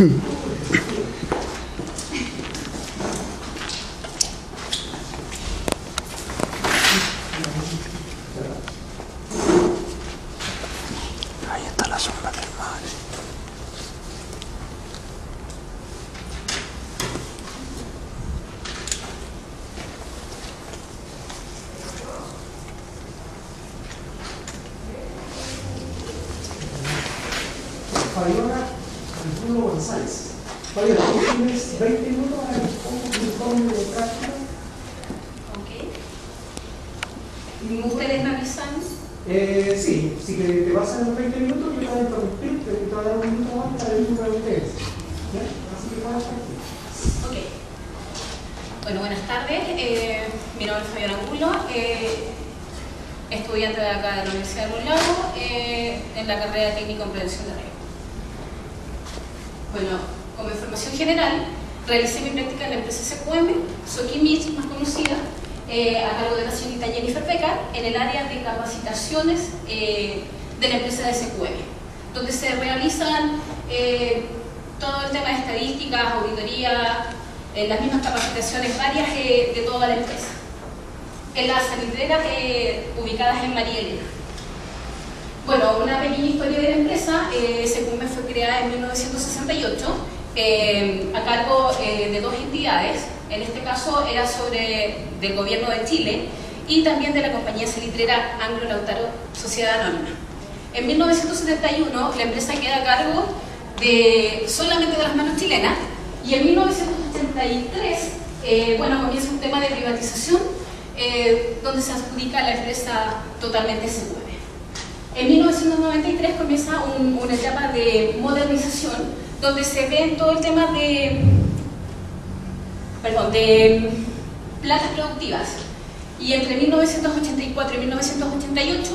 Ahí está la sombra del mar. Fabiola Antulo González. Fabiola, tú tienes 20 minutos para que pongas un informe de práctica. Ok. ¿Ustedes me avisan? Sí, si te pasan los 20 minutos, yo te voy a interrumpir, te voy a dar un minuto más para ver tu ustedes. ¿Ya? Así que vamos a partir. Ok. Bueno, buenas tardes. Mi nombre es Fabiola Angulo, estudiante de acá de la Universidad de Monlago, en la carrera de técnico en prevención de riesgo. Bueno, como información general, realicé mi práctica en la empresa SQM, Sokimich, más conocida, a cargo de la señorita Jennifer Becker, en el área de capacitaciones de la empresa de SQM, donde se realizan todo el tema de estadísticas, auditoría, las mismas capacitaciones varias de toda la empresa. En las salitreras ubicadas en María Elena. Bueno, una pequeña historia de la empresa. SQM fue creada en 1968 a cargo de dos entidades. En este caso era del gobierno de Chile y también de la compañía salitrera Anglo Lautaro Sociedad Anónima. En 1971 la empresa queda a cargo solamente de las manos chilenas y en 1983 comienza un tema de privatización donde se adjudica la empresa totalmente SQM. En 1993 comienza una etapa de modernización donde se ve todo el tema de plantas productivas, y entre 1984 y 1998,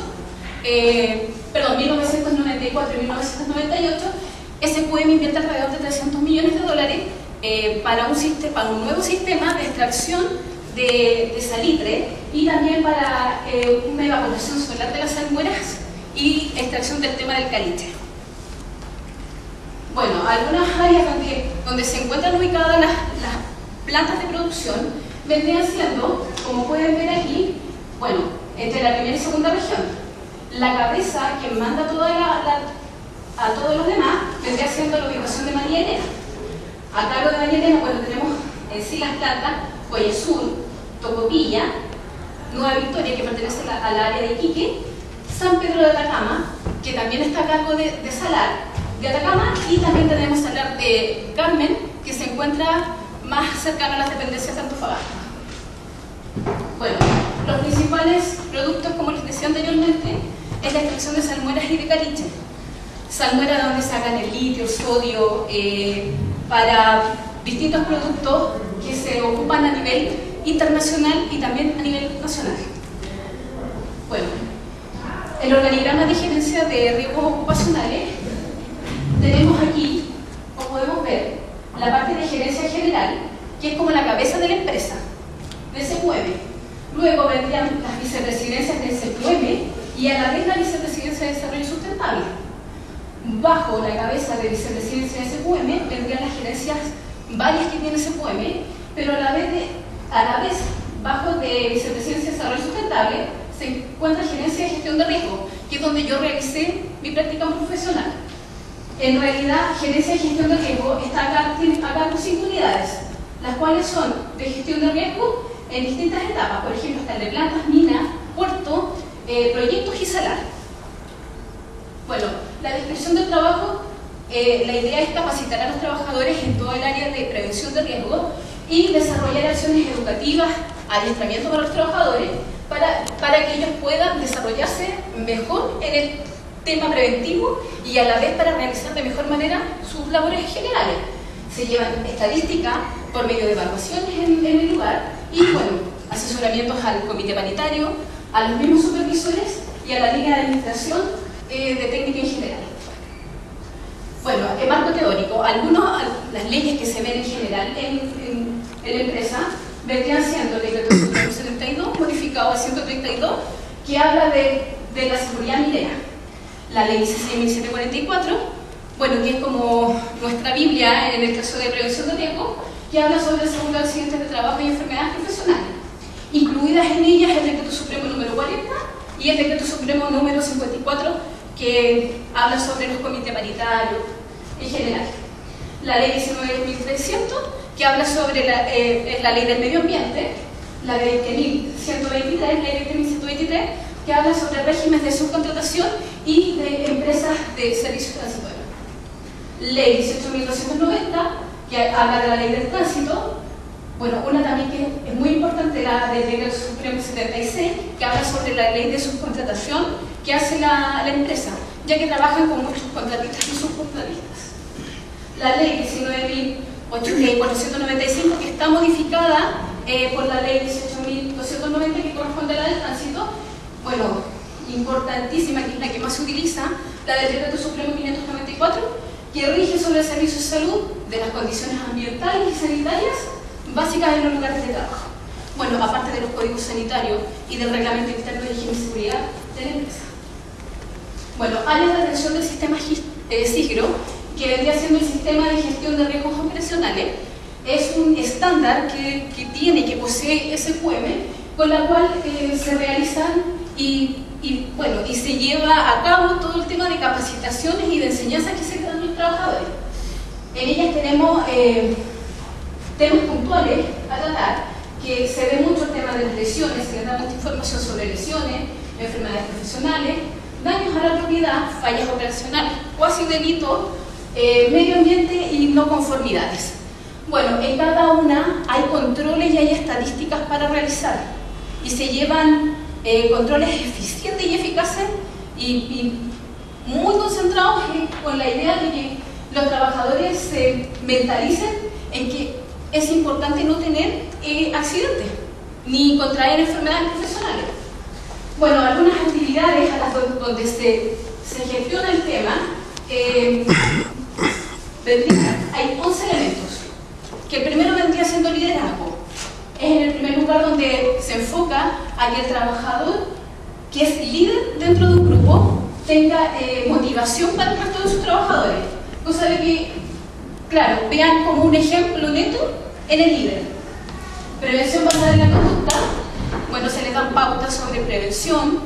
1994 y 1998, SQM invierte alrededor de $300 millones para un nuevo sistema de extracción de salitre y también para una evaporación solar de las salmueras y extracción del tema del caliche. Bueno, algunas áreas donde se encuentran ubicadas las plantas de producción vendrían siendo, como pueden ver aquí, bueno, entre la primera y segunda región. La cabeza que manda a todos los demás vendría siendo la ubicación de María Elena. A cargo de María Elena, bueno, tenemos en sí las plantas Coya Sur, Tocopilla, Nueva Victoria, que pertenece al área de Iquique, San Pedro de Atacama, que también está a cargo de Salar de Atacama, y también tenemos Salar de Carmen, que se encuentra más cercano a las dependencias de Antofagasta. Bueno, los principales productos, como les decía anteriormente, es la extracción de salmueras y de caliche. Salmuera donde sacan el litio, el sodio, para distintos productos que se ocupan a nivel internacional y también a nivel nacional. Bueno, el organigrama de gerencia de riesgos ocupacionales, tenemos aquí, como podemos ver, la parte de gerencia general, que es como la cabeza de la empresa, de SQM. Luego vendrían las vicepresidencias de SQM y a la vez la vicepresidencia de Desarrollo Sustentable. Bajo la cabeza de vicepresidencia de SQM vendrían las gerencias varias que tiene SQM, pero a la vez bajo de vicepresidencia de Desarrollo Sustentable se encuentra gerencia de gestión de riesgo, que es donde yo realicé mi práctica profesional. En realidad, gerencia de gestión de riesgo tiene a cargo 5 unidades, las cuales son de gestión de riesgo en distintas etapas. Por ejemplo, está el de plantas, minas, puerto, proyectos y salar. Bueno, la descripción del trabajo, la idea es capacitar a los trabajadores en todo el área de prevención de riesgo y desarrollar acciones educativas, adiestramiento para los trabajadores, para que ellos puedan desarrollarse mejor en el tema preventivo y a la vez para realizar de mejor manera sus labores generales. Se llevan estadísticas por medio de evaluaciones en el lugar y, bueno, asesoramientos al comité paritario, a los mismos supervisores y a la línea de administración de técnica en general. Bueno, en marco teórico, las leyes que se ven en general en la empresa vendrían siendo el decreto 172 modificado al 132, que habla de la seguridad minera, la ley 16.744, bueno, que es como nuestra Biblia en el caso de prevención de riesgo, que habla sobre el seguro de accidentes de trabajo y enfermedades profesionales. Incluidas en ellas el Decreto Supremo número 40 y el Decreto Supremo número 54, que habla sobre los comités paritarios en general. La Ley 19.300, que habla sobre la Ley del Medio Ambiente, la Ley 20.123, la Ley 20.123, que habla sobre regímenes de subcontratación y de empresas de servicios transitorios. Ley 18.290, que habla de la Ley del Tránsito. Bueno, una también que es muy importante, la del Decreto Supremo 76, que habla sobre la Ley de subcontratación que hace la empresa, ya que trabajan con muchos contratistas y subcontratistas. La Ley 19.495, que está modificada por la Ley 18.290, que corresponde a la del Tránsito. Bueno, importantísima, que es la que más se utiliza, la del Decreto Supremo 594, que rige sobre el servicio de salud, de las condiciones ambientales y sanitarias básicas en los lugares de trabajo. Bueno, aparte de los códigos sanitarios y del reglamento interno de higiene y seguridad de la empresa. Bueno, áreas de atención del sistema SIGRO, que vendría siendo el sistema de gestión de riesgos operacionales, es un estándar que posee SQM, con la cual se realizan y se lleva a cabo todo el tema de capacitaciones y de enseñanzas que se dan a los trabajadores. En ellas tenemos temas puntuales a tratar, que se ve mucho el tema de las lesiones, se les da mucha información sobre lesiones, enfermedades profesionales, daños a la propiedad, fallas operacionales, cuasi delitos, medio ambiente y no conformidades. Bueno, en cada una hay controles y hay estadísticas para realizar y se llevan controles eficientes y eficaces y muy concentrados con la idea de que los trabajadores se mentalicen en que es importante no tener accidentes ni contraer enfermedades profesionales. Bueno, algunas actividades a las donde se gestiona el tema, hay 11 elementos, que el primero vendría siendo liderazgo. Es en el primer lugar donde se enfoca a que el trabajador, que es líder dentro de un grupo, tenga motivación para el resto de sus trabajadores. Cosa de que, claro, vean como un ejemplo neto en el líder. Prevención basada en la conducta. Bueno, se les dan pautas sobre prevención,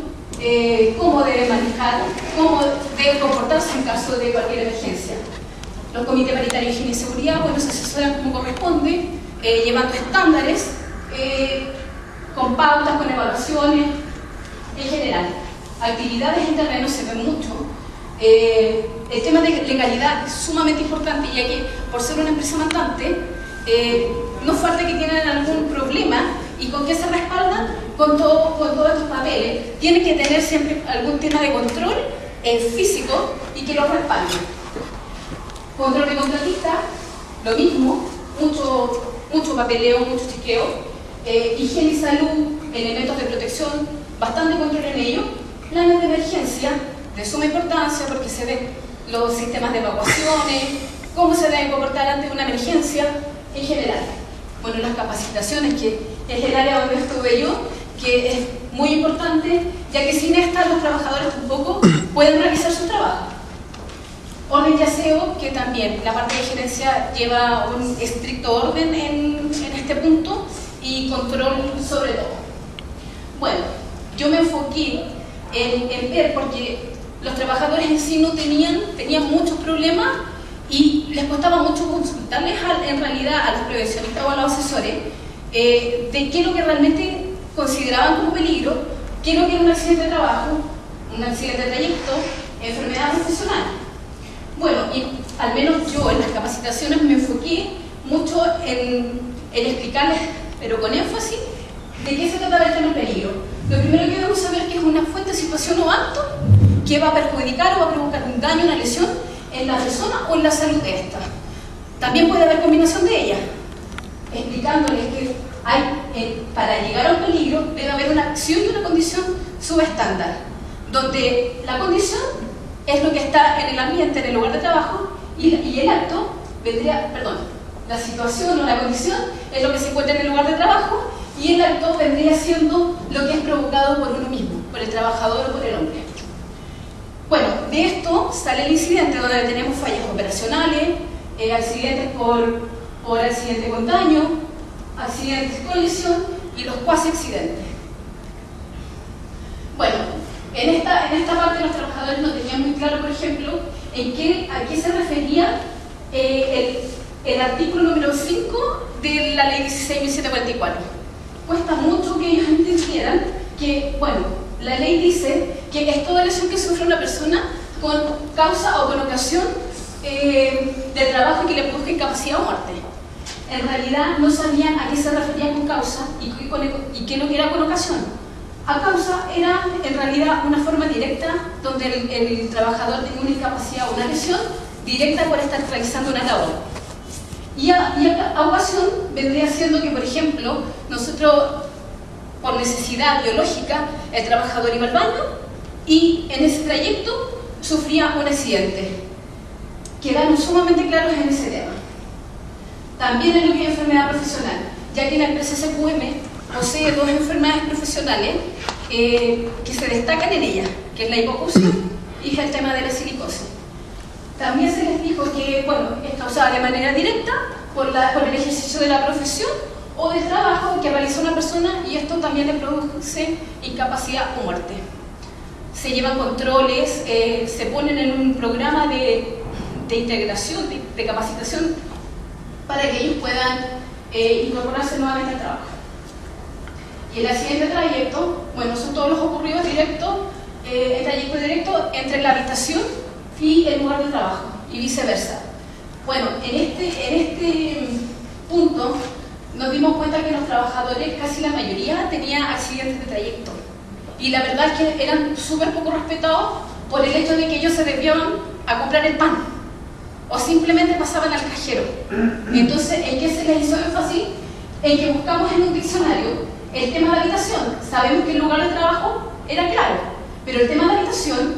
cómo debe manejar, cómo debe comportarse en caso de cualquier emergencia. Los comités paritarios de higiene y seguridad, bueno, se asesoran como corresponde, llevando estándares, con pautas, con evaluaciones, en general. Actividades en terreno se ven mucho. El tema de legalidad es sumamente importante, ya que por ser una empresa mandante, no falta que tienen algún problema y con qué se respaldan con todos estos papeles. Tienen que tener siempre algún tema de control físico y que los respalden. Control de contratista, lo mismo, mucho papeleo, mucho chequeo. Higiene y salud, elementos de protección, bastante control en ello. Planes de emergencia, de suma importancia porque se ven los sistemas de evacuaciones, cómo se deben comportar ante una emergencia en general. Bueno, las capacitaciones, que es el área donde estuve yo, que es muy importante, ya que sin estas los trabajadores tampoco pueden realizar su trabajo. Orden y aseo, que también la parte de gerencia lleva un estricto orden en este punto y control sobre todo. Bueno, yo me enfoqué en ver porque los trabajadores en sí no tenían muchos problemas y les costaba mucho consultarles en realidad a los prevencionistas o a los asesores de qué es lo que realmente consideraban como peligro, qué es lo que era un accidente de trabajo, un accidente de trayecto, enfermedad profesional. Bueno, y al menos yo en las capacitaciones me enfoqué mucho en explicarles, pero con énfasis, de qué se trataba el tema del peligro. Lo primero que debemos saber que es una fuente de situación o acto que va a perjudicar o va a provocar un daño, una lesión en la persona o en la salud de esta. También puede haber combinación de ellas, explicándoles que para llegar a un peligro debe haber una acción y una condición subestándar, donde la condición es lo que está en el ambiente, en el lugar de trabajo, y el acto vendría, la situación o la condición es lo que se encuentra en el lugar de trabajo, y el acto vendría siendo lo que es provocado por uno mismo, por el trabajador o por el hombre. Bueno, de esto sale el incidente donde tenemos fallas operacionales, accidentes por accidente con daño, accidentes con lesión y los cuasi accidentes. Bueno, en esta parte los trabajadores no tenían muy claro, por ejemplo, a qué se refería el artículo número 5 de la ley 16.744. Cuesta mucho que ellos entendieran que, bueno, la ley dice que es toda lesión que sufre una persona con causa o con ocasión del trabajo que le produzca incapacidad o muerte. En realidad no sabían a qué se refería con causa y qué no era con ocasión. A causa era en realidad una forma directa donde el trabajador tenía una incapacidad o una lesión directa por estar realizando una labor. Y a ocasión vendría siendo que, por ejemplo, nosotros, por necesidad biológica, el trabajador iba al baño y en ese trayecto sufría un accidente. Quedaron sumamente claros en ese tema. También en lo que es enfermedad profesional, ya que la empresa SQM posee dos enfermedades profesionales que se destacan en ella, que es la hipoacusia y es el tema de la silicosis. También se les dijo que, bueno, es causada de manera directa por el ejercicio de la profesión o de trabajo que realiza una persona y esto también le produce incapacidad o muerte. Se llevan controles, se ponen en un programa de integración, de capacitación para que ellos puedan incorporarse nuevamente al trabajo. Y el accidente de trayecto, bueno, son todos los ocurridos directos, el trayecto directo entre la habitación y el lugar de trabajo y viceversa. Bueno, en este punto nos dimos cuenta que los trabajadores, casi la mayoría, tenían accidentes de trayecto. Y la verdad es que eran súper poco respetados por el hecho de que ellos se desviaban a comprar el pan o simplemente pasaban al cajero. Entonces, ¿en qué se les hizo énfasis? En que buscamos en un diccionario el tema de habitación. Sabemos que el lugar de trabajo era claro, pero el tema de habitación,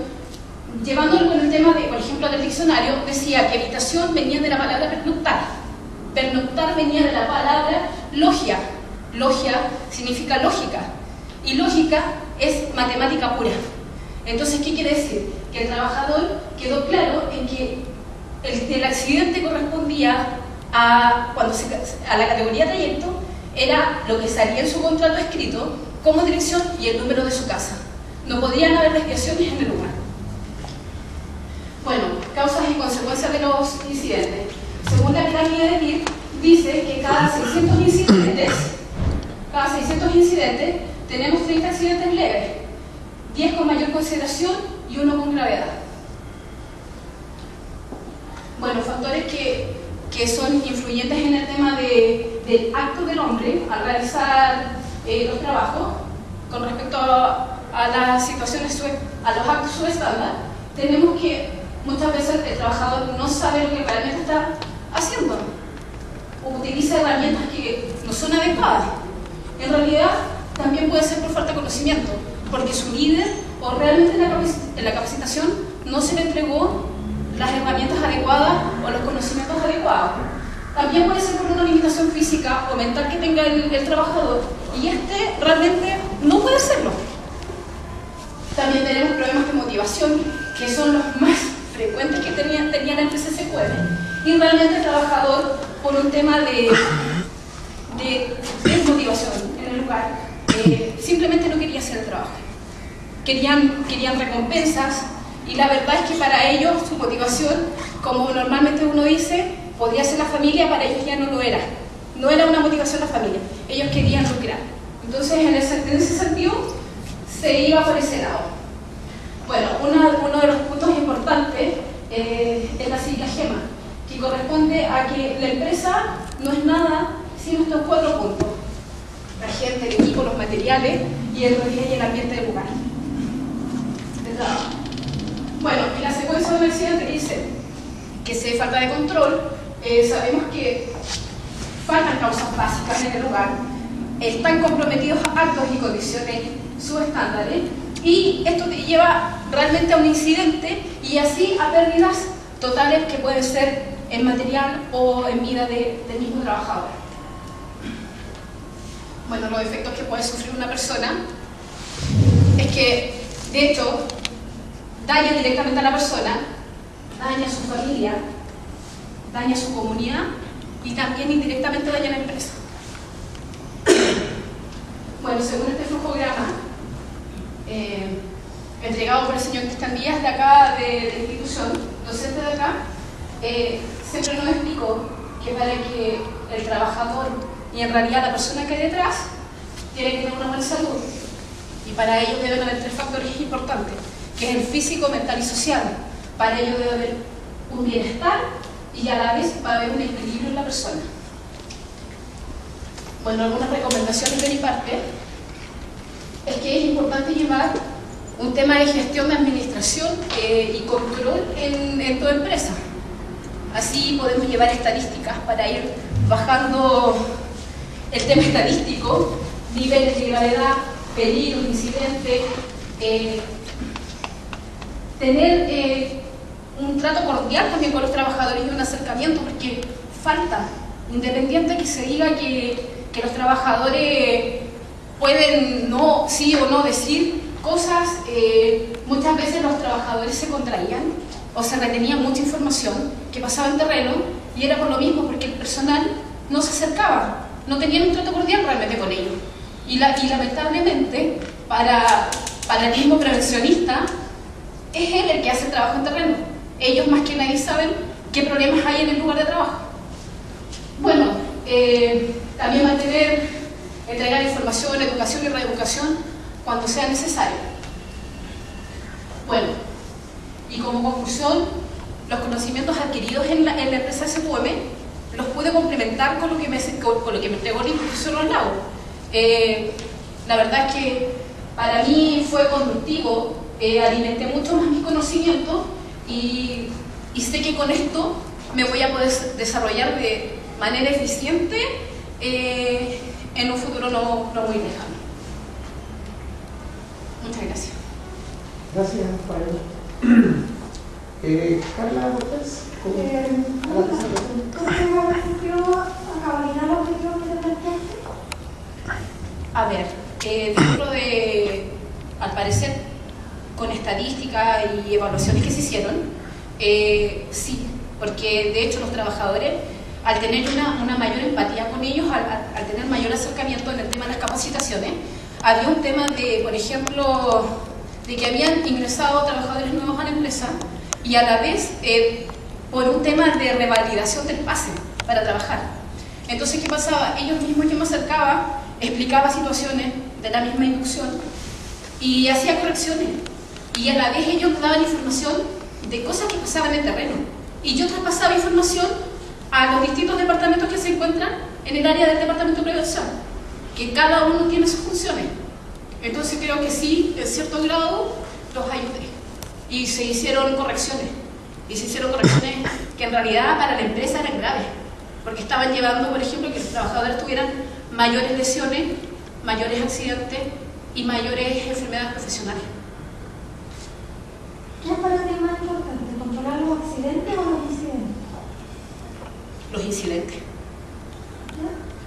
llevándolo con el tema de, por ejemplo, del diccionario, decía que habitación venía de la palabra pernoctar. Pernoctar venía de la palabra logia. Logia significa lógica. Y lógica es matemática pura. Entonces, ¿qué quiere decir? Que el trabajador quedó claro en que el accidente correspondía a la categoría trayecto, era lo que salía en su contrato escrito como dirección y el número de su casa. No podrían haber desviaciones en el lugar. Bueno, causas y consecuencias de los incidentes. Según la pirámide de Pearce, dice que cada 600 incidentes tenemos 30 accidentes leves, 10 con mayor consideración y 1 con gravedad. Bueno, factores que son influyentes en el tema del acto del hombre al realizar los trabajos con respecto a las situaciones, a los actos subestándar. Tenemos que muchas veces el trabajador no sabe lo que realmente está haciendo o utiliza herramientas que no son adecuadas. En realidad también puede ser por falta de conocimiento, porque su líder o realmente en la capacitación no se le entregó las herramientas adecuadas o los conocimientos adecuados. También puede ser por una limitación física o mental que tenga el trabajador y este realmente no puede hacerlo. También tenemos problemas de motivación, que son los más frecuentes que tenía la empresa SQM, y realmente el trabajador, por un tema de desmotivación en el lugar, simplemente no quería hacer el trabajo. Querían recompensas, y la verdad es que para ellos su motivación, como normalmente uno dice, podía ser la familia, para ellos ya no lo era. No era una motivación la familia, ellos querían lucrar. Entonces, en ese sentido, se iba por ese lado. Bueno, uno de los puntos importantes es la sigla GEMA, que corresponde a que la empresa no es nada sin estos 4 puntos: la gente, el equipo, los materiales y el ambiente del lugar de trabajo. Bueno, en la secuencia de un accidente dice que si hay falta de control, sabemos que faltan causas básicas en el lugar, están comprometidos actos y condiciones subestándares, y esto te lleva realmente a un incidente y así a pérdidas totales que pueden ser en material o en vida del mismo trabajador. Bueno, los efectos que puede sufrir una persona es que, de hecho, daña directamente a la persona, daña a su familia, daña a su comunidad y también indirectamente daña a la empresa. Bueno, según este flujograma, entregado por el señor Cristian Díaz de acá, de la institución, docente de acá, siempre nos explicó que para que el trabajador y en realidad la persona que hay detrás tiene que tener una buena salud, y para ello deben haber 3 factores importantes, que es el físico, mental y social. Para ello debe haber un bienestar y a la vez va a haber un equilibrio en la persona. Bueno, algunas recomendaciones de mi parte es que es importante llevar un tema de gestión de administración y control en toda empresa. Así podemos llevar estadísticas para ir bajando el tema estadístico, niveles de gravedad, peligros, incidentes, tener un trato cordial también con los trabajadores y un acercamiento, porque falta, independiente que se diga que los trabajadores pueden no, sí o no decir cosas, muchas veces los trabajadores se contraían o se retenía mucha información que pasaba en terreno, y era por lo mismo, porque el personal no se acercaba, no tenían un trato cordial realmente con ellos. Y lamentablemente, para el mismo prevencionista, es él el que hace el trabajo en terreno. Ellos más que nadie saben qué problemas hay en el lugar de trabajo. Bueno, también entregar información, educación y reeducación cuando sea necesario. Bueno, y como conclusión, los conocimientos adquiridos en la empresa SQM los pude complementar con lo que me entregó la institución Los Lagos. La verdad es que para mí fue constructivo, alimenté mucho más mis conocimientos y sé que con esto me voy a poder desarrollar de manera eficiente en un futuro no muy lejano. Muchas gracias. Gracias, Rafael. Carla López, ¿Cómo asistió a cabalidad los objetivos que te planteaste? A ver, dentro de, al parecer, con estadísticas y evaluaciones que se hicieron, sí, porque de hecho los trabajadores, al tener una mayor empatía con ellos, al tener mayor acercamiento en el tema de las capacitaciones, había un tema de, por ejemplo, de que habían ingresado trabajadores nuevos a la empresa y a la vez por un tema de revalidación del pase para trabajar. Entonces, ¿qué pasaba? Ellos mismos, yo me acercaba, explicaba situaciones de la misma inducción y hacía correcciones, y a la vez ellos me daban información de cosas que pasaban en el terreno, y yo traspasaba información a los distintos departamentos que se encuentran en el área del departamento de prevención, que cada uno tiene sus funciones. Entonces creo que sí, en cierto grado los ayudé y se hicieron correcciones, que en realidad para la empresa eran graves, porque estaban llevando, por ejemplo, que los trabajadores tuvieran mayores lesiones, mayores accidentes y mayores enfermedades profesionales. ¿Qué es para ti más importante, controlar los accidentes o los incidentes? Los incidentes.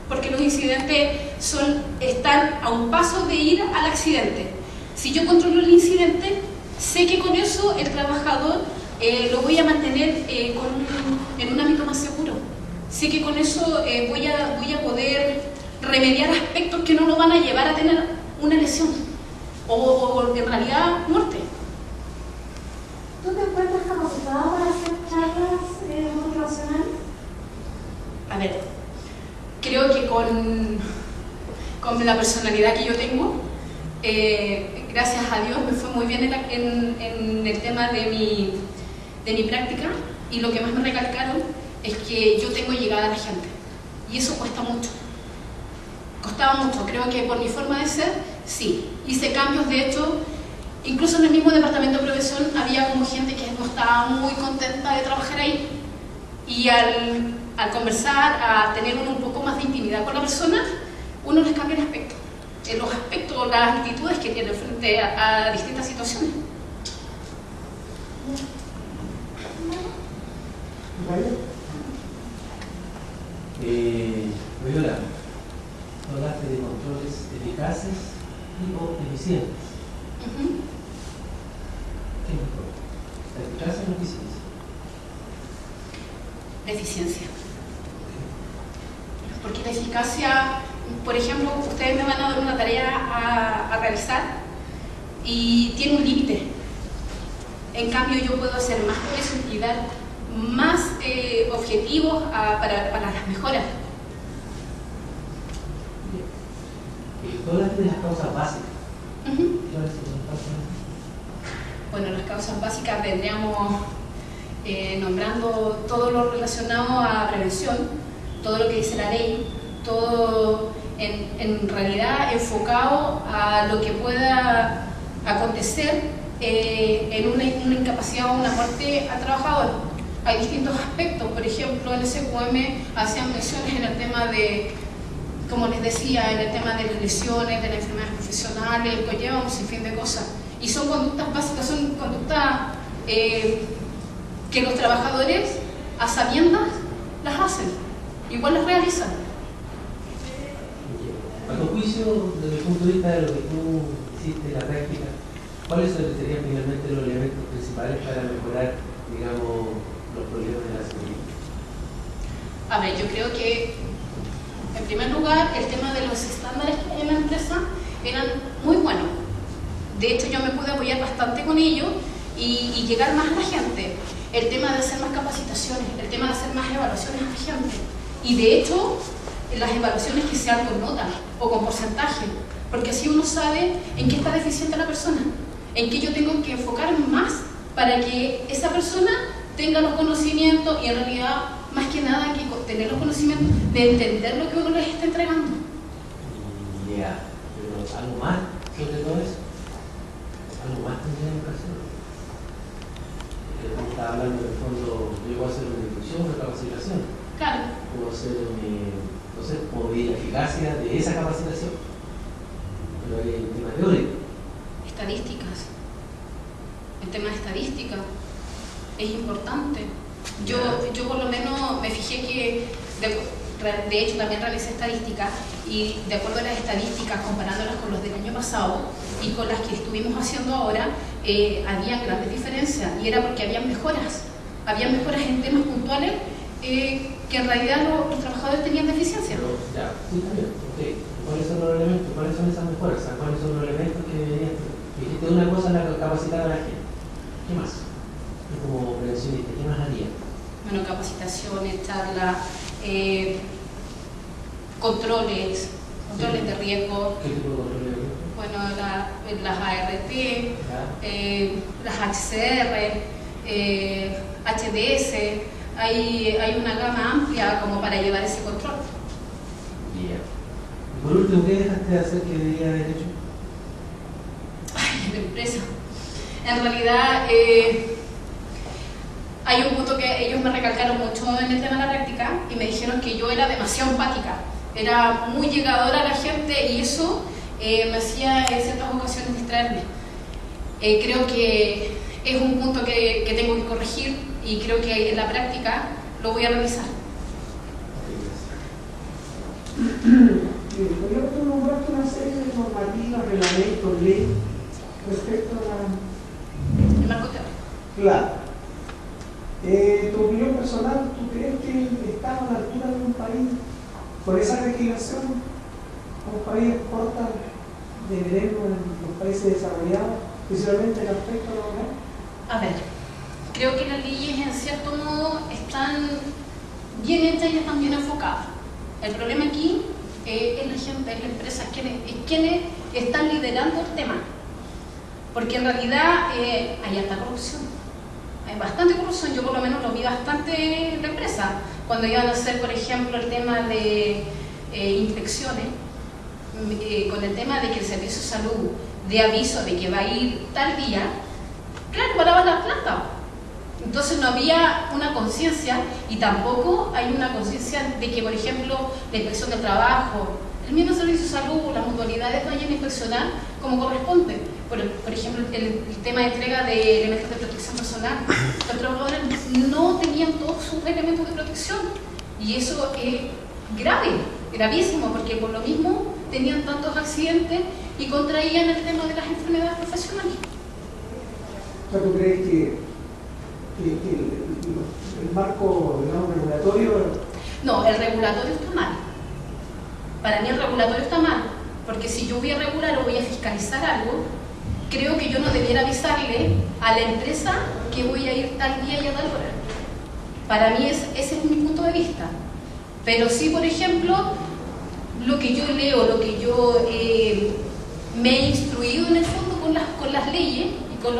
Porque los incidentes están a un paso de ir al accidente. Si yo controlo el incidente, sé que con eso el trabajador lo voy a mantener en un ámbito más seguro. Sé que con eso voy a poder remediar aspectos que no lo van a llevar a tener una lesión o en realidad muerte. ¿Tú te encuentras capacitado para hacer charlas motivacionales? A ver, creo que con la personalidad que yo tengo, gracias a Dios me fue muy bien en el tema de mi práctica, y lo que más me recalcaron es que yo tengo llegada a la gente, y eso cuesta mucho. Costaba mucho, creo que por mi forma de ser, sí. Hice cambios, de hecho, incluso en el mismo departamento de prevención había como gente que no estaba muy contenta de trabajar ahí, y al conversar, a tener un poco más de intimidad con la persona, uno les cambia el aspecto, los aspectos, las actitudes que tiene frente a distintas situaciones. Viola, hablaste de controles eficaces y o eficientes. ¿Qué es mejor? eficiencia? La eficiencia. Porque la eficacia, por ejemplo, ustedes me van a dar una tarea a realizar y tiene un límite. En cambio, yo puedo hacer más por eso y dar más objetivos para las mejoras. Tú hablaste de las causas básicas. Ujú. ¿Cuáles son las causas básicas? Bueno, las causas básicas vendríamos nombrando todo lo relacionado a prevención, todo lo que dice la ley, todo en realidad enfocado a lo que pueda acontecer en una incapacidad o una muerte al trabajador. Hay distintos aspectos, por ejemplo, en el SQM hacían menciones en el tema de, como les decía, en el tema de las lesiones, de las enfermedades profesionales, conlleva un sinfín de cosas. Y son conductas básicas, son conductas que los trabajadores, a sabiendas, las hacen, igual las realizan. A tu juicio, desde el punto de vista de lo que tú hiciste en la práctica, ¿cuáles serían finalmente los elementos principales para mejorar, digamos, los problemas de la seguridad? A ver, yo creo que, en primer lugar, el tema de los estándares que hay en la empresa eran muy buenos. De hecho, yo me pude apoyar bastante con ello y llegar más a la gente. El tema de hacer más capacitaciones, el tema de hacer más evaluaciones a la gente. Y de hecho, las evaluaciones que sean con nota o con porcentaje, porque así uno sabe en qué está deficiente la persona, en qué yo tengo que enfocar más para que esa persona tenga los conocimientos y en realidad, más que nada, que tener los conocimientos de entender lo que uno les está entregando. Ya, pero algo más sobre todo eso. Algo más tendría que hacer. Tú estás hablando del fondo, yo voy a hacer una instrucción, una capacitación. Claro. Puedo hacer no sé, puedo medir la eficacia de esa capacitación. Pero hay un tema teórico. Estadísticas. El tema de estadística es importante. Yo por lo menos me fijé que, de hecho también realicé estadísticas y de acuerdo a las estadísticas, comparándolas con los del año pasado y con las que estuvimos haciendo ahora, había grandes diferencias y era porque había mejoras en temas puntuales que en realidad los trabajadores tenían deficiencia. Pero, ya, sí, también. Okay. ¿Cuáles son los elementos? ¿Cuáles son esas mejoras? ¿Cuáles son los elementos que deberían? Dijiste una cosa, la capacitar a la gente. ¿Qué más? Y como prevencionista, ¿qué más haría? Bueno, capacitaciones, charlas, controles de riesgo. ¿Qué tipo de control de riesgo? Bueno, las ART, las HCR, HDS, hay una gama amplia como para llevar ese control. Yeah. Y por último, ¿qué dejaste de hacer que debería haber hecho? Ay, la empresa. En realidad, hay un punto que ellos me recalcaron mucho en el tema de la práctica y me dijeron que yo era demasiado empática, era muy llegadora a la gente y eso me hacía en ciertas ocasiones distraerme. Creo que es un punto que tengo que corregir y creo que en la práctica lo voy a revisar. Tú nombraste una serie de normativas, reglamentos, leyes respecto a El marco teórico. Claro. Tu opinión personal, ¿tú crees que estamos a la altura de un país con esa legislación? Un país exporta de veneno en los países desarrollados, principalmente en el aspecto laboral. A ver, creo que las leyes en cierto modo están bien hechas y están bien enfocadas. El problema aquí es la gente, es la empresa, es quienes están liderando el tema. Porque en realidad hay alta corrupción. Hay bastante corrupción, yo por lo menos lo vi bastante en la empresa. Cuando iban a hacer, por ejemplo, el tema de inspecciones, con el tema de que el servicio de salud dé aviso de que va a ir tal día, claro, paraban las plantas. Entonces no había una conciencia y tampoco hay una conciencia de que, por ejemplo, la inspección del trabajo, el mismo servicio de salud, las mutualidades vayan a inspeccionar como corresponde. Por ejemplo, el tema de entrega de elementos de protección personal. Los trabajadores no tenían todos sus elementos de protección y eso es grave, gravísimo, porque por lo mismo tenían tantos accidentes y contraían el tema de las enfermedades profesionales. O sea, ¿tú crees que el marco, digamos, regulatorio. No, el regulatorio está mal. Para mí el regulatorio está mal, porque si yo voy a regular o voy a fiscalizar algo, creo que yo no debiera avisarle a la empresa que voy a ir tal día y a tal hora. Para mí ese es mi punto de vista. Pero sí, por ejemplo, lo que yo leo, lo que yo me he instruido en el fondo con las leyes y con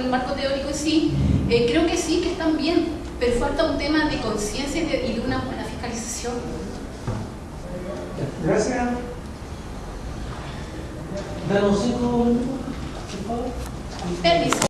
el marco teórico en sí, creo que sí, que están bien, pero falta un tema de conciencia y de una buena fiscalización. Gracias. Danos 5 minutos, por favor. Permiso.